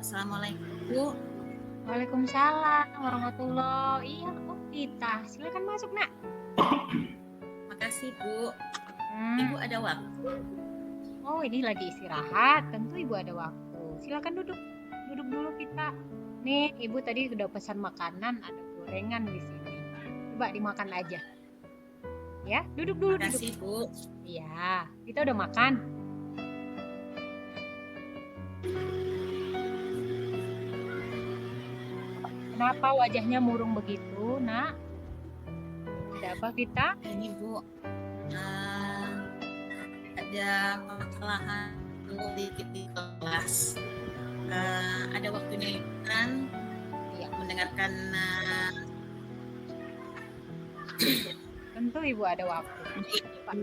Assalamualaikum, Bu. Waalaikumsalam warahmatullahi. Iya, oh Tita. Silakan masuk, Nak. Makasih, Bu. Ibu Hmm. ada waktu? Oh, ini lagi istirahat. Tentu Ibu ada waktu. Silakan duduk. Duduk dulu kita. Nih, Ibu tadi udah pesan makanan, ada gorengan di sini. Coba dimakan aja. Ya, duduk dulu, duduk. Makasih, Bu. Iya, kita udah makan. Kenapa wajahnya murung begitu, Nak? Ada apa, Vita? Ini, Bu, ada permasalahan dikit di kelas. Ada waktunya kan Iya, mendengarkan tentu Ibu ada waktu. Coba,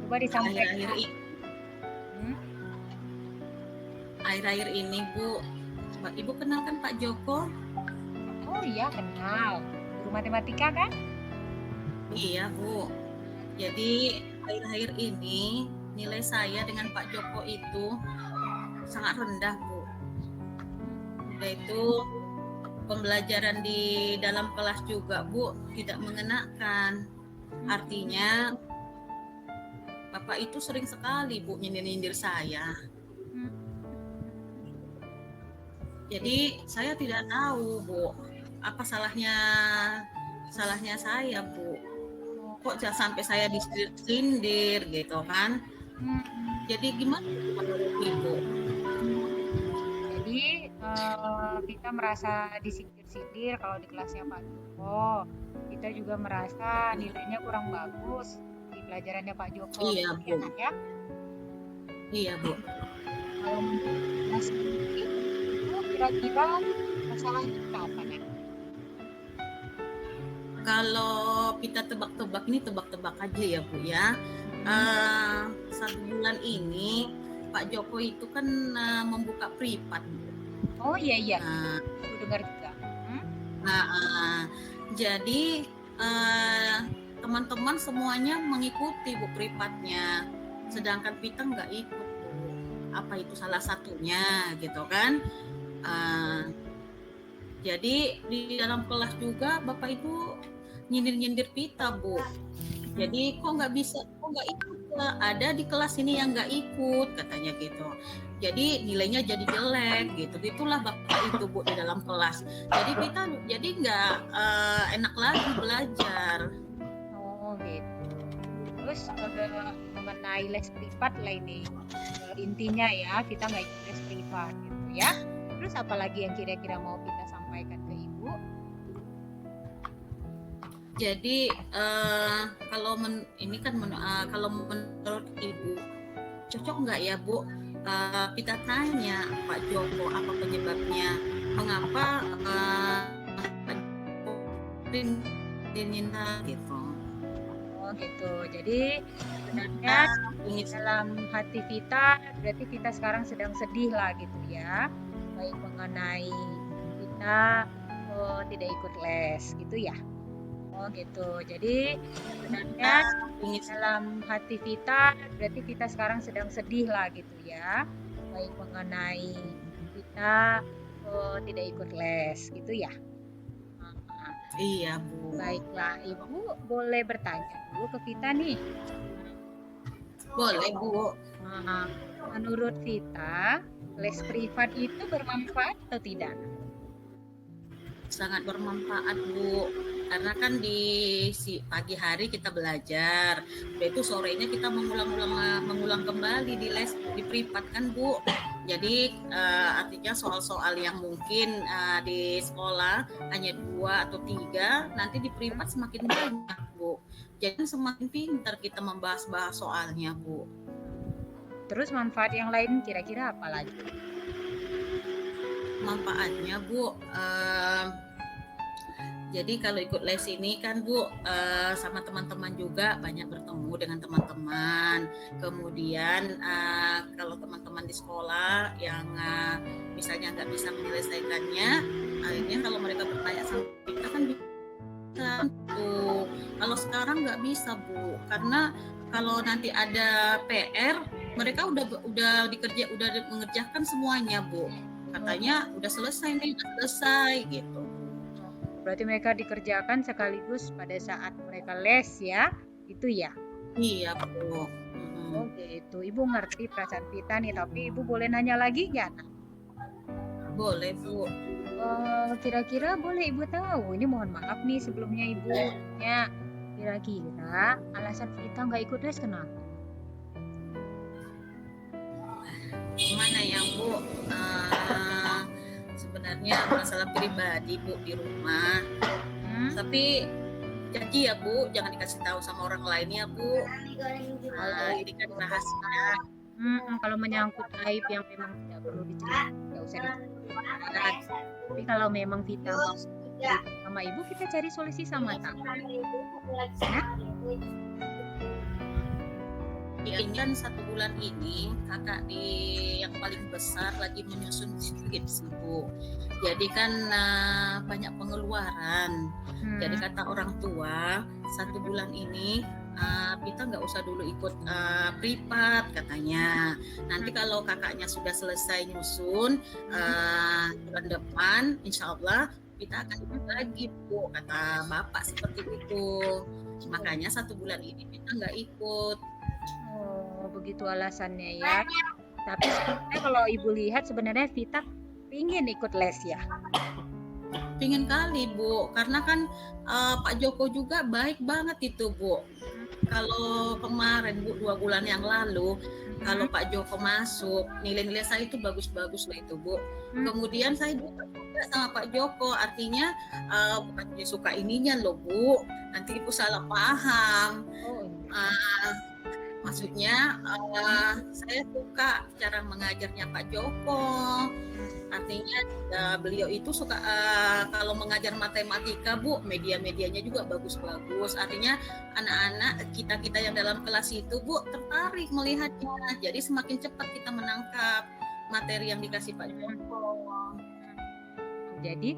coba disampaikan. akhir-akhir ini, Hmm? akhir-akhir ini, Bu. Ibu kenal kan Pak Joko? Oh iya, kenal. Guru matematika kan? Iya, Bu. Jadi akhir-akhir ini nilai saya dengan Pak Joko itu sangat rendah, Bu. Yaitu pembelajaran di dalam kelas juga, Bu, tidak mengenakan. Artinya Bapak itu sering sekali, Bu, nyindir-nyindir saya. Jadi saya tidak tahu, Bu, apa salahnya saya, Bu. Kok sampai saya disindir gitu kan? Jadi gimana menurut Ibu? Jadi kita merasa disindir-sindir kalau di kelasnya Pak Joko. Kita juga merasa nilainya kurang bagus di pelajarannya Pak Joko. Iya, Bu. Ya? Iya, Bu. Kalau menurut Mas sendiri, itu kira-kira masalahnya apa, Nak? Kalau kita tebak-tebak, ini tebak-tebak aja ya, Bu ya. 1 bulan ini Pak Joko itu kan membuka privat. Oh iya, aku dengar juga. Jadi teman-teman semuanya mengikuti, Bu, privatnya, sedangkan kita nggak ikut, Bu. Apa itu salah satunya gitu kan? Jadi di dalam kelas juga Bapak itu nyindir-nyindir kita, Bu. Jadi kok nggak ikut, ada di kelas ini yang nggak ikut, katanya gitu. Jadi nilainya jadi jelek gitu. Itulah Bapak itu, Bu, di dalam kelas. Jadi kita nggak enak lagi belajar. Oh gitu. Terus mengenai les privat lah ini. Intinya ya, kita nggak ikut les privat gitu ya. Terus apalagi yang kira-kira mau kita sampaikan ke Ibu? Jadi kalau kalau menurut Ibu cocok nggak ya, Bu, kita tanya Pak Joko apa penyebabnya, mengapa diminta gitu. Oh gitu. Jadi sebenarnya dalam hati Vita, berarti Vita sekarang sedang sedih lah gitu ya. Baik mengenai kita tidak ikut les gitu ya. Oh gitu. Jadi sebenarnya dalam hati Vita, berarti Vita sekarang sedang sedih lah gitu ya. Baik mengenai kita tidak ikut les gitu ya. Iya, Bu. Baiklah, Ibu boleh bertanya dulu ke Vita nih. Boleh, Bu. Menurut Vita, les privat itu bermanfaat atau tidak? Sangat bermanfaat, Bu. Karena kan di pagi hari kita belajar, itu sorenya kita mengulang kembali di les di privat kan, Bu. Jadi artinya soal-soal yang mungkin di sekolah hanya 2 atau 3, nanti di privat semakin banyak, Bu. Jadi semakin pintar kita membahas soalnya, Bu. Terus manfaat yang lain kira-kira apa lagi? Manfaatnya, Bu, jadi kalau ikut les ini kan, Bu, sama teman-teman juga banyak bertemu dengan teman-teman. Kemudian kalau teman-teman di sekolah yang misalnya nggak bisa menyelesaikannya, akhirnya kalau mereka bertanya sama kita kan bisa, Bu. Kalau sekarang nggak bisa, Bu, karena kalau nanti ada PR, mereka udah mengerjakan semuanya, Bu. katanya udah selesai nih, udah selesai gitu. Berarti mereka dikerjakan sekaligus pada saat mereka les ya, itu ya? Iya Bu. Oh gitu, Ibu ngerti perasaan Vita nih, tapi Ibu boleh nanya lagi nggak? Boleh Bu. Kira-kira boleh Ibu tahu, ini mohon maaf nih sebelumnya Ibu tanya, kira-kira alasan Vita nggak ikut les kenapa? Gimana ya Bu? Sebenarnya masalah pribadi Bu di rumah. Tapi janji ya Bu, jangan dikasih tahu sama orang lain ya Bu. Ini kan rahasia. Kalau menyangkut aib yang memang tidak perlu diceritakan, nggak usah diceritakan. Tapi kalau memang Vita mau sama Ibu, kita cari solusi sama-sama. Nah, ini kan 1 bulan ini kakak yang paling besar lagi menyusun skripsi Bu. Jadi kan banyak pengeluaran. Jadi kata orang tua 1 bulan ini Vita nggak usah dulu ikut privat katanya. Nanti kalau kakaknya sudah selesai nyusun bulan depan, insya Allah Vita akan ikut lagi Bu, kata bapak seperti itu. Makanya 1 bulan ini Vita nggak ikut. Oh, begitu alasannya ya. Tapi sebenarnya kalau Ibu lihat sebenarnya Vita ingin ikut les ya. Pingin kali Bu, karena kan Pak Joko juga baik banget itu Bu. Kalau kemarin Bu 2 bulan yang lalu, kalau Pak Joko masuk, nilai-nilai saya itu bagus-bagus lah itu Bu. Kemudian saya juga sama Pak Joko, artinya bukan suka ininya loh Bu, nanti Ibu salah paham. Maksudnya saya suka cara mengajarnya Pak Joko. Artinya beliau itu suka kalau mengajar matematika Bu, media-medianya juga bagus-bagus. Artinya anak-anak kita yang dalam kelas itu Bu tertarik melihatnya. Jadi semakin cepat kita menangkap materi yang dikasih Pak Joko. Jadi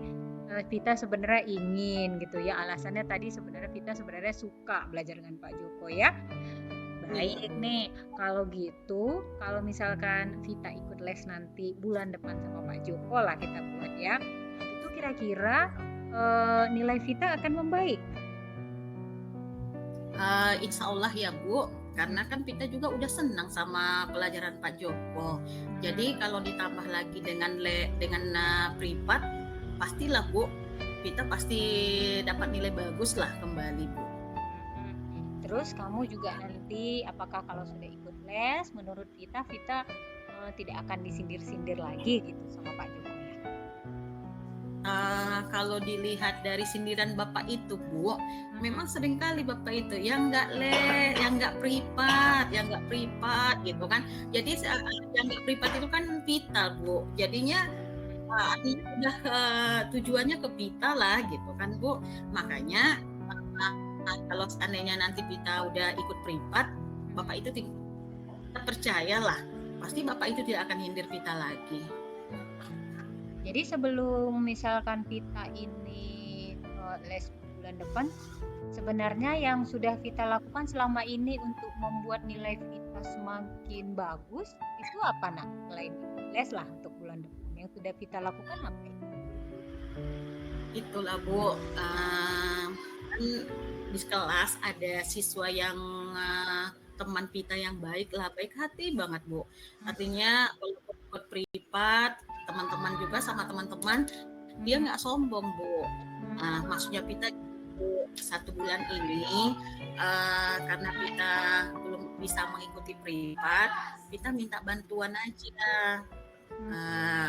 Vita sebenarnya ingin gitu ya, alasannya tadi sebenarnya Vita sebenarnya suka belajar dengan Pak Joko ya. Baik nih, kalau gitu, kalau misalkan Vita ikut les nanti bulan depan sama Pak Joko lah kita buat ya, itu kira-kira nilai Vita akan membaik? Insya Allah ya Bu, karena kan Vita juga udah senang sama pelajaran Pak Joko. Jadi kalau ditambah lagi dengan privat, pastilah Bu, Vita pasti dapat nilai bagus lah kembali Bu. Terus kamu juga nanti apakah kalau sudah ikut les, menurut Vita tidak akan disindir-sindir lagi gitu sama Pak Joko ya? Kalau dilihat dari sindiran Bapak itu Bu, memang seringkali Bapak itu yang nggak les, yang nggak privat gitu kan. Jadi yang nggak privat itu kan Vita Bu. Jadinya ini udah tujuannya ke Vita lah gitu kan Bu. Makanya kalau seandainya nanti Vita udah ikut privat, Bapak itu tidak percayalah, pasti Bapak itu tidak akan hindir Vita lagi. Jadi sebelum misalkan Vita ini les bulan depan, sebenarnya yang sudah Vita lakukan selama ini untuk membuat nilai Vita semakin bagus, itu apa nak? Selain les lah untuk bulan depan, yang sudah Vita lakukan apa itu? Itulah Bu, kan di kelas ada siswa yang teman Vita yang baik hati banget Bu. Artinya kalau ikut privat, teman-teman juga sama teman-teman, dia nggak sombong Bu. Maksudnya Vita 1 bulan ini karena Vita belum bisa mengikuti privat, Vita minta bantuan aja.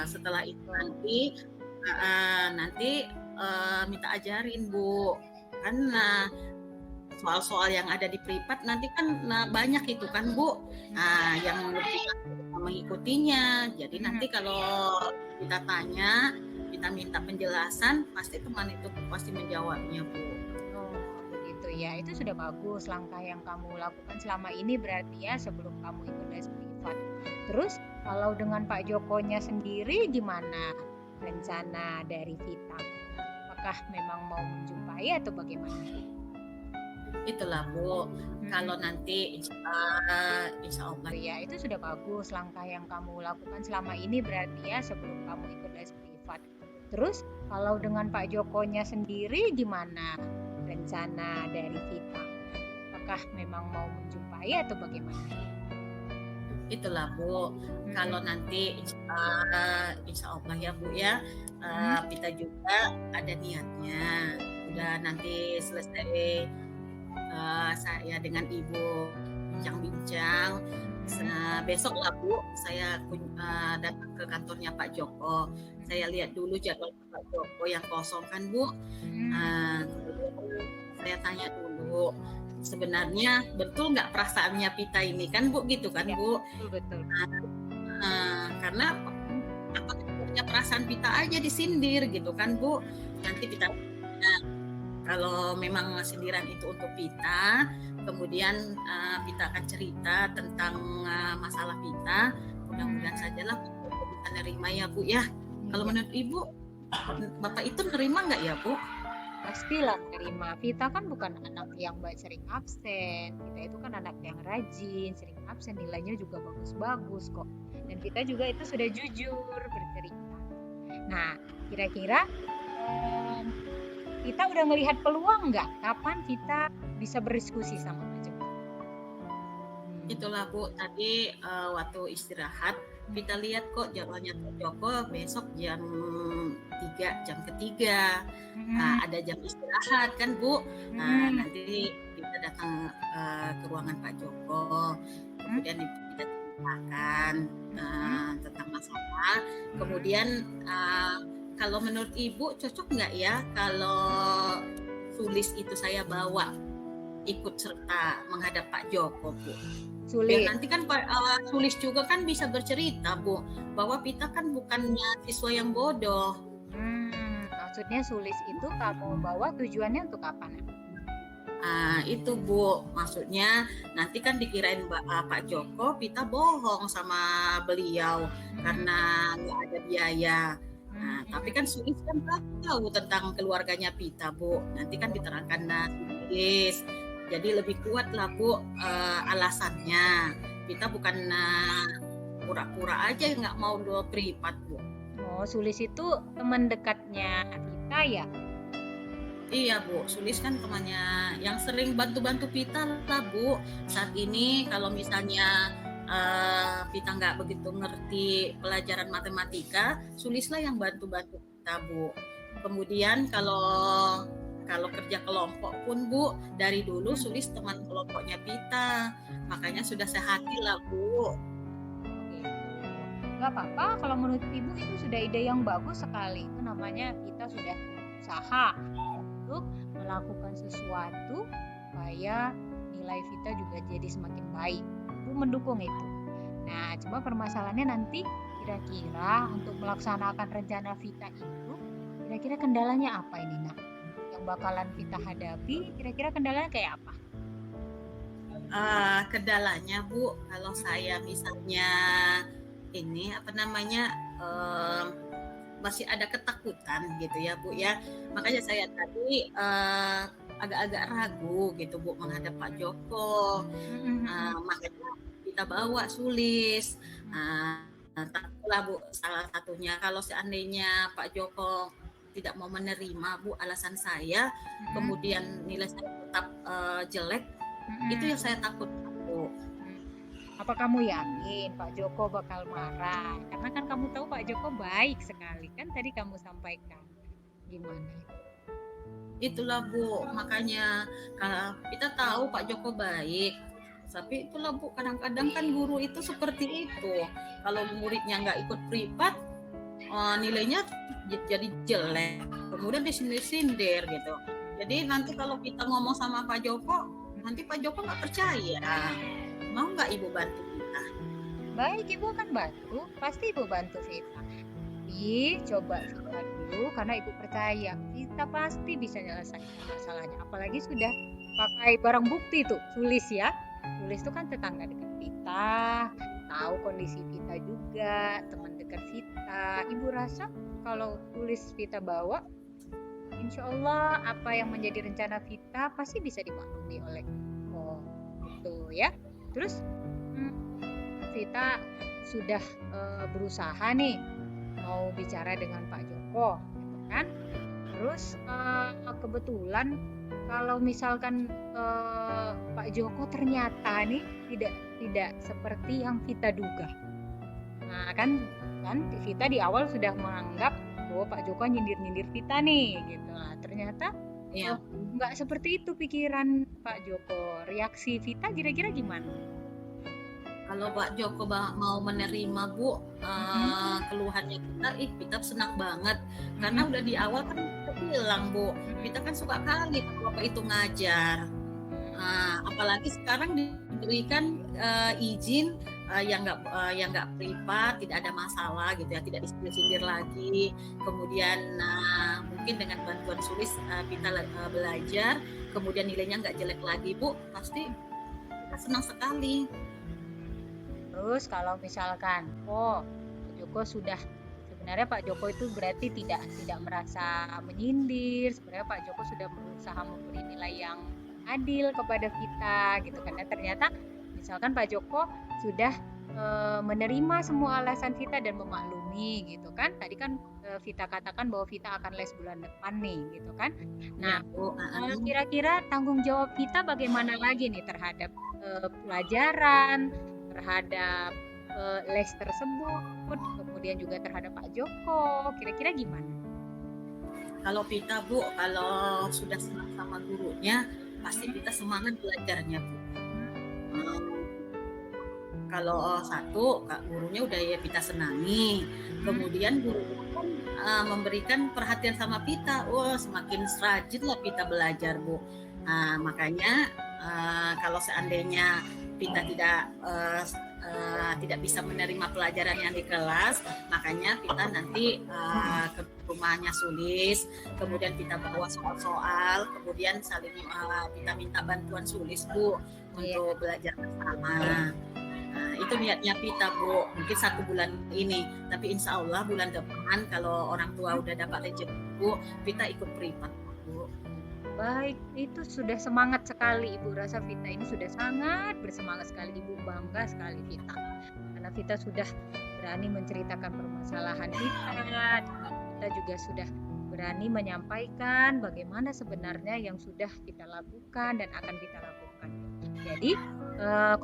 Setelah itu nanti minta ajarin Bu, karena soal-soal yang ada di privat nanti kan banyak itu kan Bu, yang mengikutinya. Jadi nanti kalau kita tanya, kita minta penjelasan, pasti teman itu pasti menjawabnya Bu. Begitu ya, itu sudah bagus langkah yang kamu lakukan selama ini berarti ya sebelum kamu ikut les privat. Terus kalau dengan Pak Jokonya sendiri gimana rencana dari Vita? Apakah memang mau menjumpai atau bagaimana? Itulah Bu, kalau Mm-mm. nanti insya Allah. Ya, itu sudah bagus langkah yang kamu lakukan selama ini berarti ya sebelum kamu ikut les privat. Terus kalau dengan Pak Jokonya sendiri gimana rencana dari Vita? Apakah memang mau menjumpai atau bagaimana? Itulah Bu, kalau Mm-mm. nanti insya Allah ya Bu ya, Mm-mm. kita juga ada niatnya. Udah nanti selesai saya dengan Ibu bincang-bincang. Mm-mm. Besok lah Bu, saya datang ke kantornya Pak Joko. Saya Mm-mm. lihat dulu jadwal Pak Joko yang kosong kan Bu. Mm-mm. Kemudian saya tanya dulu, sebenarnya betul nggak perasaannya Pita ini kan Bu, gitu kan Ya, Bu? betul betul. Karena Mm-mm. apa punya perasaan Pita aja disindir gitu kan Bu? Nanti Pita, nah, kalau memang sindiran itu untuk Pita, kemudian Pita akan cerita tentang masalah Pita. Mudah-mudahan Mm-mm. sajalah Pita bisa nerima ya Bu ya. Kalau Iya. menurut Ibu, Bapak itu nerima nggak ya Bu? Pastilah menerima. Vita kan bukan anak yang sering absen. Vita itu kan anak yang rajin, sering absen, nilainya juga bagus-bagus kok. Dan Vita juga itu sudah jujur bercerita. Nah, kira-kira em, Vita udah melihat peluang nggak? Kapan Vita bisa berdiskusi sama Pak Joko? Itulah Bu, tadi waktu istirahat kita lihat kok jadwalnya Pak Joko besok jam ketiga. Ada jam istirahat kan Bu. Nanti kita datang ke ruangan Pak Joko, kemudian kita ceritakan tentang masalah. Kemudian kalau menurut Ibu cocok nggak ya kalau tulis itu saya bawa ikut serta menghadap Pak Joko Bu? Biar Sulit. nanti kan tulis juga kan bisa bercerita Bu, bahwa Pita kan bukannya siswa yang bodoh. Maksudnya sulis itu kamu bawa tujuannya untuk apa, Nak? Itu Bu, maksudnya nanti kan dikirain Pak Joko Pita bohong sama beliau karena nggak ada biaya. Tapi kan sulis kan tahu tentang keluarganya Pita Bu, nanti kan diterangkan tulis. Jadi lebih kuat lah Bu alasannya. Pita bukan pura-pura aja nggak mau do privat Bu. Oh, Sulis itu teman dekatnya Vita ya? Iya Bu, Sulis kan temannya yang sering bantu-bantu Pita lah Bu. Saat ini kalau misalnya Pita nggak begitu ngerti pelajaran matematika, Sulis lah yang bantu-bantu Pita Bu. Kemudian kalau kerja kelompok pun Bu, dari dulu Sulis teman kelompoknya Pita, makanya sudah sehati lah Bu. Gitu. Gak apa-apa, kalau menurut Ibu itu sudah ide yang bagus sekali. Itu namanya kita sudah berusaha untuk melakukan sesuatu supaya nilai Vita juga jadi semakin baik. Ibu mendukung itu. Nah, cuma permasalahannya nanti kira-kira untuk melaksanakan rencana Vita itu, kira-kira kendalanya apa ini, Nak? Yang bakalan Vita hadapi, kira-kira kendalanya kayak apa? Kendalanya Bu, kalau saya misalnya ini apa namanya masih ada ketakutan gitu ya Bu ya, makanya saya tadi agak-agak ragu gitu Bu menghadap Pak Joko. Makanya kita bawa Sulis. Takutlah Bu, salah satunya kalau seandainya Pak Joko tidak mau menerima Bu alasan saya, kemudian nilai saya tetap jelek, itu yang saya takut Bu. Apa kamu yakin Pak Joko bakal marah? Karena kan kamu tahu Pak Joko baik sekali. Kan tadi kamu sampaikan. Gimana? Itulah Bu, makanya kalau kita tahu Pak Joko baik, tapi itulah Bu, kadang-kadang kan guru itu seperti itu. Kalau muridnya nggak ikut privat, nilainya jadi jelek, kemudian disindir-sindir gitu. Jadi nanti kalau kita ngomong sama Pak Joko, nanti Pak Joko nggak percaya. Mau nggak Ibu bantu kita? Baik, Ibu akan bantu. Pasti Ibu bantu Vita. Tapi coba Vita dulu karena Ibu percaya Vita pasti bisa menyelesaikan masalahnya. Apalagi sudah pakai barang bukti tuh, Sulis ya. Sulis itu kan tetangga dekat Vita, tahu kondisi Vita juga, teman dekat Vita. Ibu rasa kalau Sulis Vita bawa, insya Allah apa yang menjadi rencana Vita pasti bisa dimaklumi oleh itu ya. Terus Vita sudah berusaha nih mau bicara dengan Pak Joko, gitu kan? Terus kebetulan kalau misalkan Pak Joko ternyata nih tidak seperti yang Vita duga. Nah kan Vita di awal sudah menganggap bahwa Pak Joko nyindir-nyindir Vita nih, gitu. Nah, ternyata Iya. nggak seperti itu pikiran Pak Joko. Reaksi Vita kira-kira gimana? Kalau Pak Joko mau menerima Bu keluhannya kita senang banget karena udah di awal kan kita bilang Bu, kita kan suka kali kalau Bapak itu ngajar. Apalagi sekarang diberikan izin yang nggak privat, tidak ada masalah gitu ya, tidak disindir lagi. Kemudian mungkin dengan bantuan sulis kita belajar, kemudian nilainya nggak jelek lagi Bu, pasti kita senang sekali. Terus kalau misalkan Pak Joko sudah sebenarnya Pak Joko itu berarti tidak merasa menyindir, sebenarnya Pak Joko sudah berusaha memberi nilai yang adil kepada Vita gitu, karena ternyata misalkan Pak Joko sudah menerima semua alasan Vita dan memaklumi gitu kan. Tadi kan Vita katakan bahwa Vita akan les bulan depan nih gitu kan. Nah, kira-kira tanggung jawab Vita bagaimana lagi nih terhadap pelajaran, terhadap les tersebut, kemudian juga terhadap Pak Joko, kira-kira gimana? Kalau Vita Bu, kalau sudah senang sama gurunya, pasti Vita semangat belajarnya Bu. Kalau satu, gurunya udah ya Vita senangi, kemudian gurunya pun memberikan perhatian sama Vita, semakin rajin lah Vita belajar Bu. Makanya kalau seandainya Vita tidak bisa menerima pelajaran yang di kelas, makanya Vita nanti ke rumahnya Sulis, kemudian Vita bawa soal-soal, kemudian saling Vita minta bantuan Sulis Bu untuk belajar bersama. Itu niatnya Vita Bu, mungkin 1 bulan ini, tapi insya Allah bulan depan kalau orang tua udah dapat rezeki Bu, Vita ikut privat Bu. Baik, itu sudah semangat sekali Ibu. Rasa Vita ini sudah sangat bersemangat sekali. Ibu bangga sekali Vita, karena Vita sudah berani menceritakan permasalahan Vita juga sudah berani menyampaikan bagaimana sebenarnya yang sudah kita lakukan dan akan kita lakukan. Jadi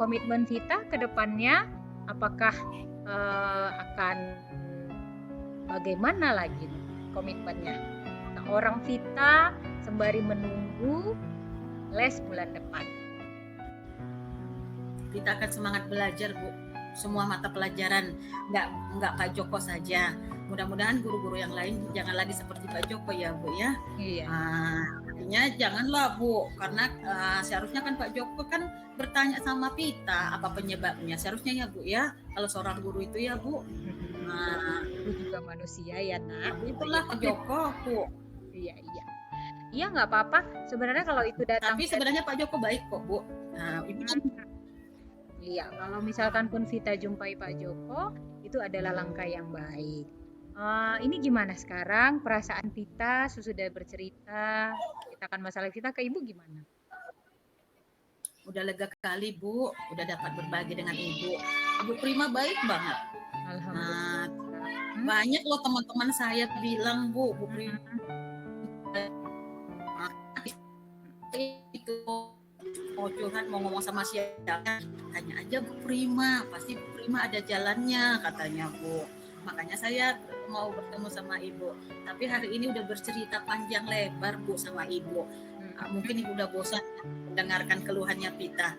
komitmen Vita ke depannya apakah akan bagaimana lagi komitmennya? Orang Vita sembari menunggu les bulan depan. Vita akan semangat belajar Bu, semua mata pelajaran, nggak Pak Joko saja. Mudah-mudahan guru-guru yang lain jangan lagi seperti Pak Joko ya Bu ya. Iya. Artinya janganlah Bu, karena seharusnya kan Pak Joko kan bertanya sama Vita apa penyebabnya, seharusnya ya Bu ya, kalau seorang guru itu ya Bu. Guru juga manusia ya Nak. Itulah Pak Joko Bu. Iya nggak apa-apa. Sebenarnya kalau itu datang. Tapi sebenarnya Pak Joko baik kok Bu. Ibu Iya, kalau misalkan pun Vita jumpai Pak Joko, itu adalah langkah yang baik. Ini gimana sekarang perasaan Vita sesudah bercerita, ceritakan masalah Vita ke Ibu gimana? Udah lega kali Bu, udah dapat berbagi dengan Ibu. Ibu Prima baik banget. Alhamdulillah. Banyak loh teman-teman saya bilang Bu Prima itu mau curhat, mau ngomong sama siapa, tanya aja Bu Prima, pasti Bu Prima ada jalannya katanya Bu. Makanya saya mau bertemu sama Ibu. Tapi hari ini udah bercerita panjang lebar Bu sama Ibu. Mungkin Ibu udah bosan mendengarkan keluhannya Vita.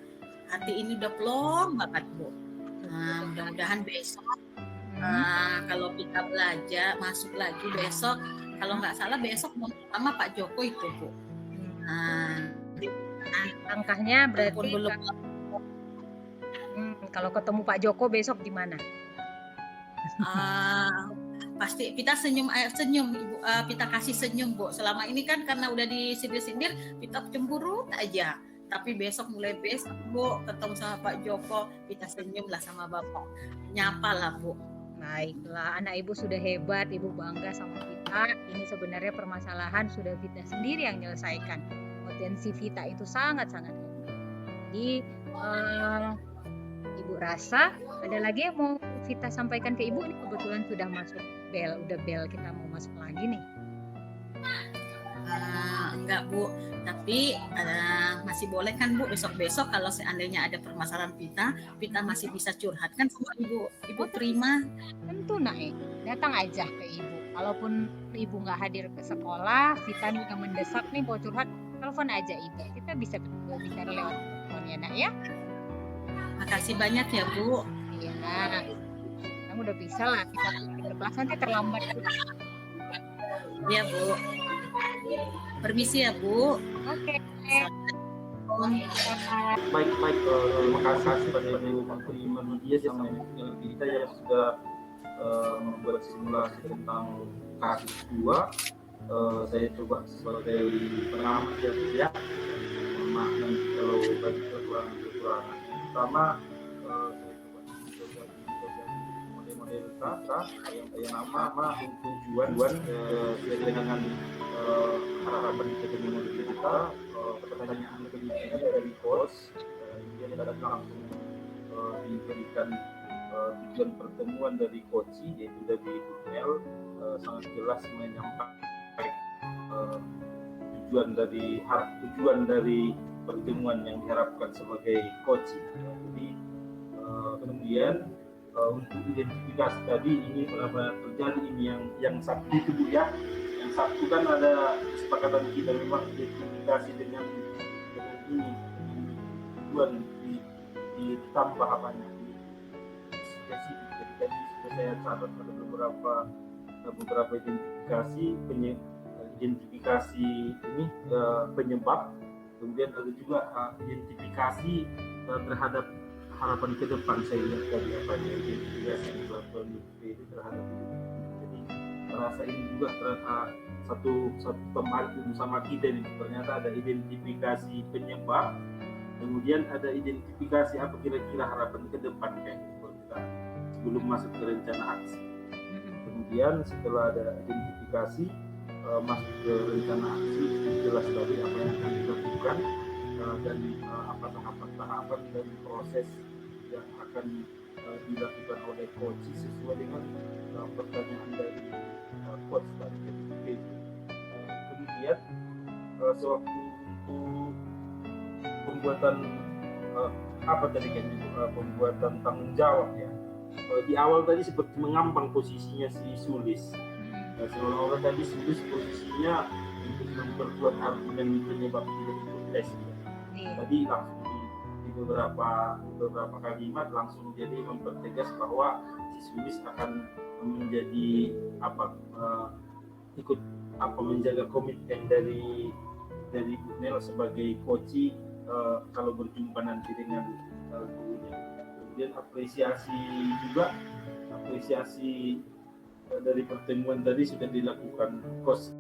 Hati ini udah plong banget Bu. Mudah-mudahan besok kalau Vita belajar masuk lagi besok, kalau nggak salah besok mau sama Pak Joko itu Bu. Langkahnya berarti belum. Kalau ketemu Pak Joko besok gimana? Pasti Vita senyum Ibu, Vita kasih senyum Bu. Selama ini kan karena udah disindir-sindir, Vita cemburu aja. Tapi mulai besok Bu ketemu sama Pak Joko, Vita senyum lah sama Bapak, nyapa lah Bu. Baiklah, anak Ibu sudah hebat, Ibu bangga sama Vita. ini sebenarnya permasalahan sudah Vita sendiri yang menyelesaikan. Potensi Vita itu sangat-sangat hebat. Jadi Ibu rasa ada lagi yang mau Vita sampaikan ke Ibu? Ini kebetulan sudah masuk bel, udah bel kita mau masuk lagi nih. Enggak Bu, tapi masih boleh kan Bu besok-besok kalau seandainya ada permasalahan Vita masih bisa curhat kan sama Ibu terima. Tentu Naik, datang aja ke Ibu. Kalaupun Ibu nggak hadir ke sekolah, Vita juga mendesak nih mau curhat, telepon aja Ibu. Kita bisa bicara lewat telepon ya Nak ya. Makasih banyak ya Bu. Iya, kamu udah bisa lah, kita berkelas nanti terlambat. Iya Bu. Permisi ya Bu. Oke. Baik, terima kasih pada Ibu Menteri Dias yang kita yang sudah membuat simulasi tentang kasus 2. Saya coba sebagai pengamat ya. Maaf nanti kalau bagi kekurangan. Pertama, saya coba model-model yang nama tujuan sesuai dengan harapan kita pertanyaan pendidikan dari coach yang langsung diberikan tujuan pertemuan dari coach yaitu dari Bunel sangat jelas menyampaikan tujuan dari pertemuan yang diharapkan sebagai coach. Jadi kemudian untuk identifikasi tadi ini benar-benar terjadi ini yang Sabtu itu Bu ya. Yang Sabtu kan ada kesepakatan kita memang identifikasi dengan ini tujuan ditambah apanya spesifik. Jadi sudah saya catat ada beberapa identifikasi ini penyebab, kemudian ada juga identifikasi terhadap harapan ke depan. Saya lihat tadi apa identifikasi yang dilakukan itu terhadap itu. Jadi merasa ini juga satu pembahasan bersama kita ini. Ternyata ada identifikasi penyebab, kemudian ada identifikasi apa kira-kira harapan ke depan kayak gitu kita sebelum masuk ke rencana aksi. Kemudian setelah ada identifikasi masuk ke rencana aksi, jelas tadi apa yang akan dilakukan dan apa tahapan-tahapan dan proses yang akan dilakukan oleh coach sesuai dengan pertanyaan dari coach tadi. Kemudian sewaktu pembuatan pembuatan tanggung jawab ya. Di awal tadi seperti mengambang posisinya si Sulis. Seolah-olah tadi Sulis posisinya untuk memperkuat argumen penyebab tidak ikut tes. Tadi langsung di beberapa kalimat langsung jadi mempertegas bahwa si Sulis akan menjadi ikut menjaga komitmen dari Bunel sebagai coach kalau berjumpa nanti dengan gurunya. Kemudian apresiasi dari pertemuan tadi sudah dilakukan coach